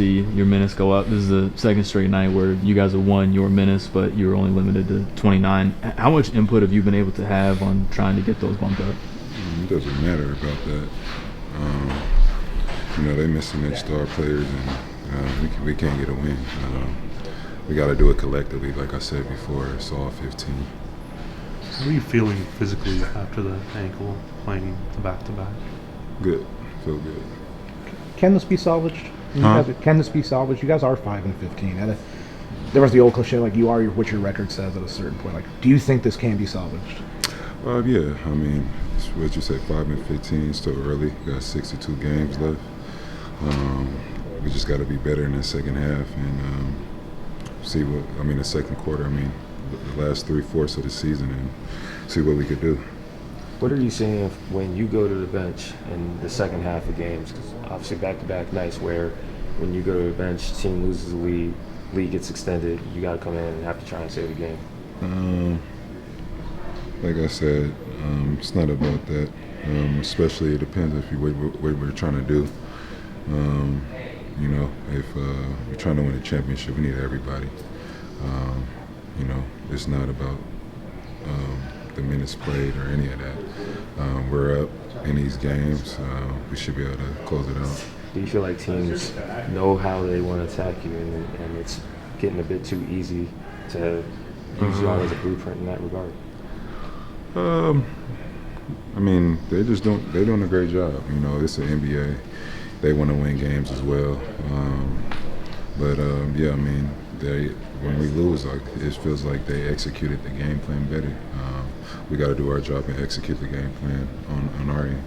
see your minutes go up. This is the second straight night where you guys have won your minutes, but you were only limited to 29. How much input have you been able to have on trying to get those bumped up? It doesn't matter about that. They missing their star players, and we can't get a win. We got to do it collectively, like I said before. It's all 15. How are you feeling physically after the ankle playing the back-to-back? Good. Feel good. Can this be salvaged? Can this be salvaged? You guys are 5-15. There was the old cliche, like, you are what your record says at a certain point. Like, do you think this can be salvaged? Yeah. I mean, what you say, 5-15, still early. We got 62 games left. We just got to be better in the second half and see the second quarter. The last 3/4 of the season, and see what we could do. What are you seeing when you go to the bench in the second half of games? Because obviously back-to-back nights where when you go to the bench, team loses the lead gets extended, you got to come in and have to try and save the game. Like I said, it's not about that. Especially it depends if what we're trying to do. If we're trying to win a championship, we need everybody. It's not about the minutes played or any of that. We're up in these games. We should be able to close it out. Do you feel like teams know how they want to attack you, and it's getting a bit too easy to use y'all as a blueprint in that regard? They're doing a great job. It's the NBA. They want to win games as well. When we lose, it feels like they executed the game plan better. We got to do our job and execute the game plan on our end.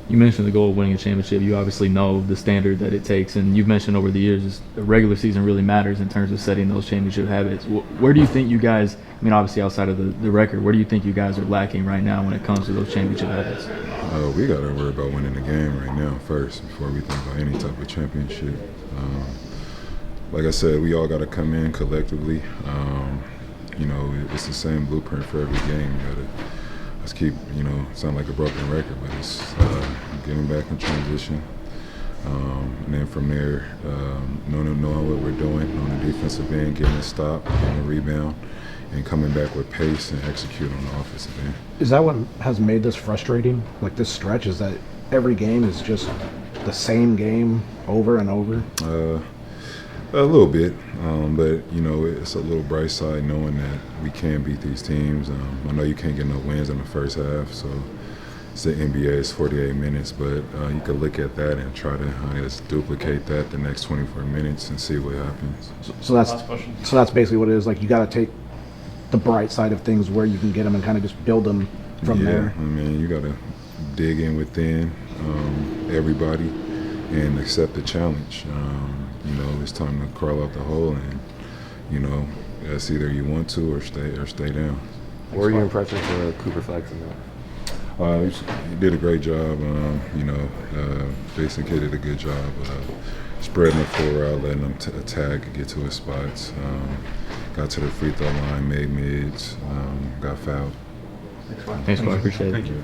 You mentioned the goal of winning a championship. You obviously know the standard that it takes, and you've mentioned over the years the regular season really matters in terms of setting those championship habits. Where do you think you guys, obviously outside of the record, where do you think you guys are lacking right now when it comes to those championship habits? We got to worry about winning the game right now first before we think about any type of championship. Like I said, we all got to come in collectively. It's the same blueprint for every game. You got to let's keep, sound like a broken record, but it's getting back in transition. And then from there, knowing what we're doing on the defensive end, getting a stop, getting a rebound, and coming back with pace and execute on the offensive end. Is that what has made this frustrating? Like this stretch, is that every game is just the same game over and over? A little bit, but it's a little bright side knowing that we can beat these teams. I know you can't get no wins in the first half, so it's the NBA, it's 48 minutes, but you could look at that and try to just duplicate that the next 24 minutes and see what happens. So that's basically what it is. Like, you got to take the bright side of things where you can get them and kind of just build them from there. You got to dig in within everybody and accept the challenge. It's time to crawl out the hole, and that's either you want to or stay down. What were your impressions of Cooper Flagg tonight? He did a great job. Jason Kidd did a good job spreading the floor out, letting him attack and get to his spots. Got to the free throw line, made mids, got fouled. Thanks, Clark. Appreciate it. Thank you.